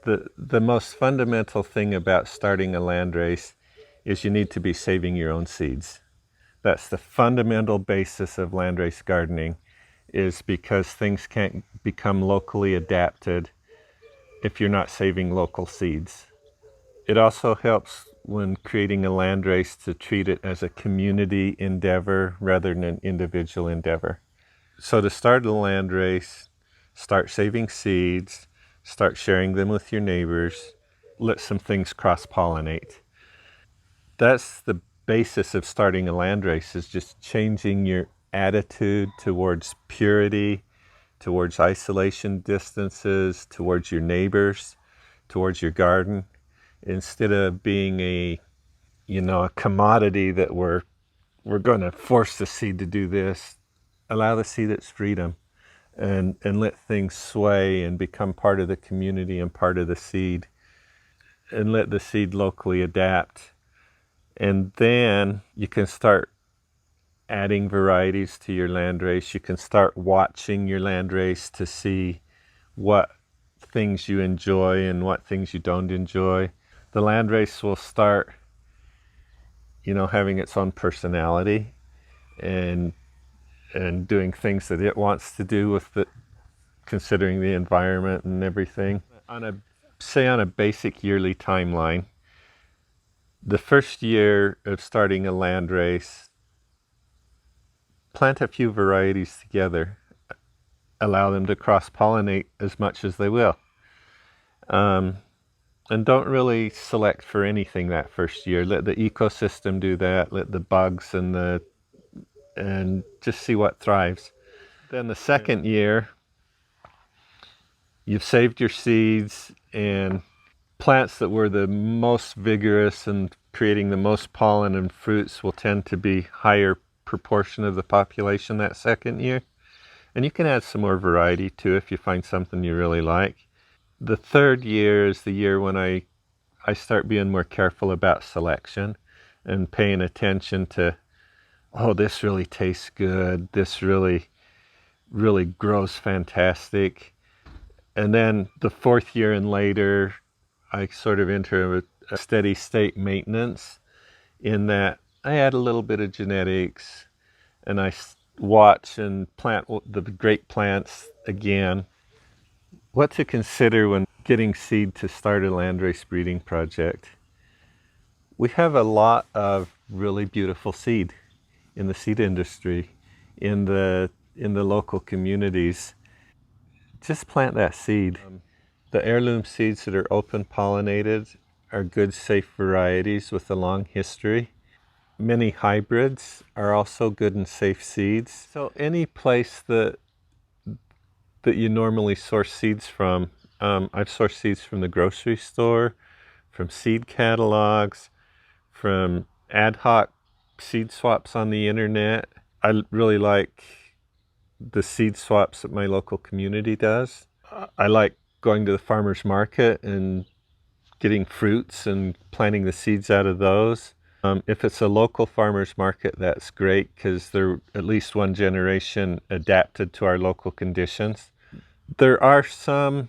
The most fundamental thing about starting a landrace is you need to be saving your own seeds. That's the fundamental basis of landrace gardening, is because things can't become locally adapted if you're not saving local seeds. It also helps when creating a landrace to treat it as a community endeavor rather than an individual endeavor. So to start a landrace, start saving seeds, start sharing them with your neighbors, let some things cross-pollinate. That's the basis of starting a landrace, is just changing your attitude towards purity, towards isolation distances, towards your neighbors, towards your garden, instead of being a commodity that we're going to force the seed to do this. Allow the seed its freedom and let things sway and become part of the community and part of the seed, and let the seed locally adapt. And then you can start adding varieties to your landrace. You can start watching your landrace to see what things you enjoy and what things you don't enjoy. The landrace will start, having its own personality and doing things that it wants to do with it, considering the environment and everything. On a basic yearly timeline, the first year of starting a landrace, plant a few varieties together. Allow them to cross-pollinate as much as they will. And don't really select for anything that first year. Let the ecosystem do that. Let the bugs and just see what thrives. Then the second year, you've saved your seeds, and plants that were the most vigorous and creating the most pollen and fruits will tend to be higher proportion of the population that second year. And you can add some more variety too if you find something you really like. The third year is the year when I start being more careful about selection and paying attention to, oh, this really tastes good, this really grows fantastic. And then the fourth year and later, I sort of enter a steady state maintenance, in that I add a little bit of genetics and I watch and plant the great plants again. What to consider when getting seed to start a landrace breeding project. We have a lot of really beautiful seed in the seed industry, in the local communities. Just plant that seed. The heirloom seeds that are open pollinated are good, safe varieties with a long history. Many hybrids are also good and safe seeds. So any place that you normally source seeds from, I've sourced seeds from the grocery store, from seed catalogs, from ad hoc seed swaps on the internet. I really like the seed swaps that my local community does. I like going to the farmer's market and getting fruits and planting the seeds out of those. If it's a local farmer's market, that's great, because they're at least one generation adapted to our local conditions. There are some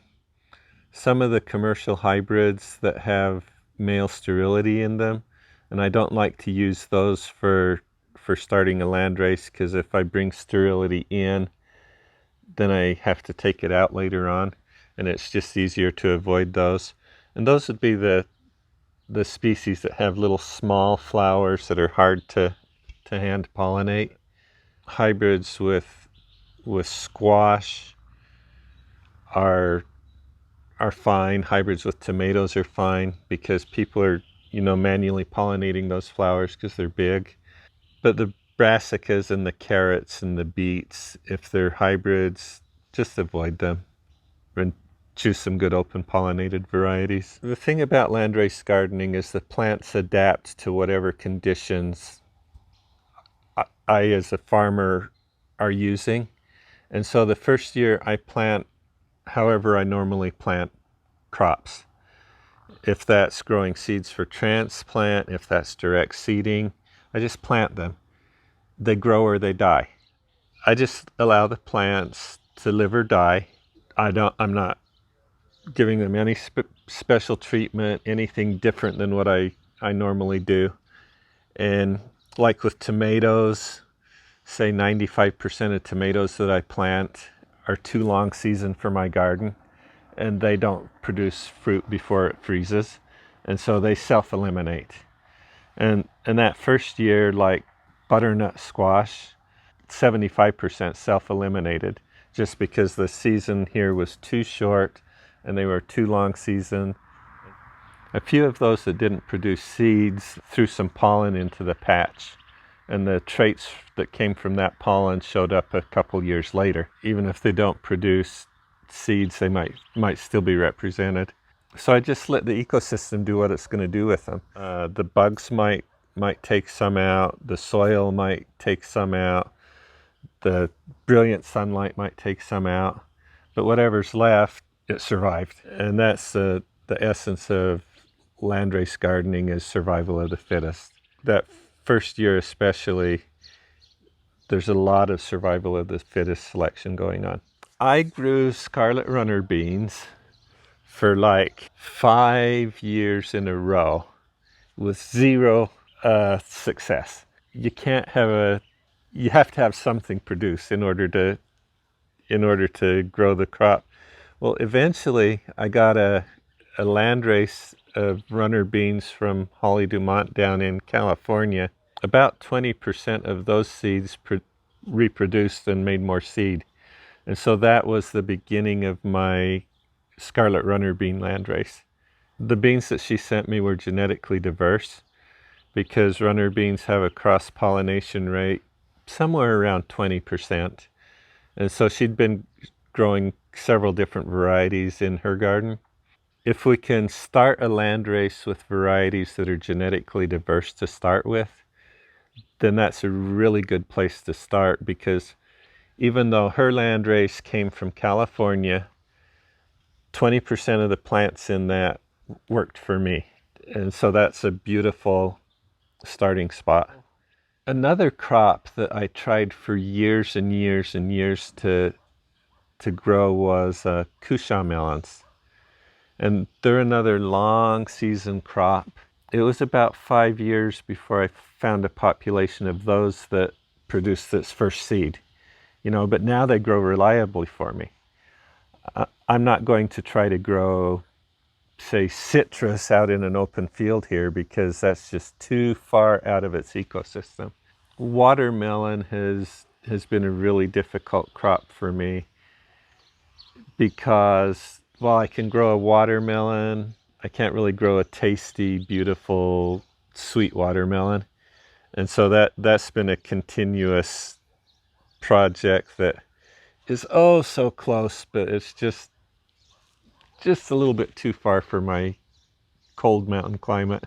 of the commercial hybrids that have male sterility in them, and I don't like to use those for starting a landrace, because if I bring sterility in, then I have to take it out later on, and it's just easier to avoid those. And those would be the species that have little small flowers that are hard to hand pollinate. Hybrids with squash are fine. Hybrids with tomatoes are fine, because people are manually pollinating those flowers because they're big. But the brassicas and the carrots and the beets, if they're hybrids, just avoid them and choose some good open pollinated varieties. The thing about landrace gardening is the plants adapt to whatever conditions I as a farmer are using. And so the first year I plant however I normally plant crops. If that's growing seeds for transplant, if that's direct seeding, I just plant them. They grow or they die. I just allow the plants to live or die. I'm not giving them any special treatment, anything different than what I normally do. And like with tomatoes, say 95% of tomatoes that I plant are too long season for my garden, and they don't produce fruit before it freezes, and so they self-eliminate. And that first year, like butternut squash, 75% self-eliminated just because the season here was too short and they were too long season. A few of those that didn't produce seeds threw some pollen into the patch, and the traits that came from that pollen showed up a couple years later. Even if they don't produce seeds, they might still be represented. So I just let the ecosystem do what it's going to do with them. The bugs might take some out, the soil might take some out, the brilliant sunlight might take some out, but whatever's left, it survived. And that's the essence of landrace gardening, is survival of the fittest. That first year especially, there's a lot of survival of the fittest selection going on. I grew scarlet runner beans for like 5 years in a row with zero success. You have to have something produced in order to grow the crop. Well, eventually I got a landrace of runner beans from Holly Dumont down in California. About 20% of those seeds reproduced and made more seed. And so that was the beginning of my scarlet runner bean landrace. The beans that she sent me were genetically diverse because runner beans have a cross-pollination rate somewhere around 20%. And so she'd been growing several different varieties in her garden. If we can start a landrace with varieties that are genetically diverse to start with, then that's a really good place to start, because even though her landrace came from California, 20% of the plants in that worked for me. And so that's a beautiful starting spot. Another crop that I tried for years and years and years to grow was Kusha melons. And they're another long season crop. It was about 5 years before I found a population of those that produced its first seed. But now they grow reliably for me. I'm not going to try to grow, say, citrus out in an open field here, because that's just too far out of its ecosystem. Watermelon has been a really difficult crop for me, because while I can grow a watermelon, I can't really grow a tasty, beautiful, sweet watermelon. And so that's been a continuous project that is oh so close, but it's just a little bit too far for my cold mountain climate.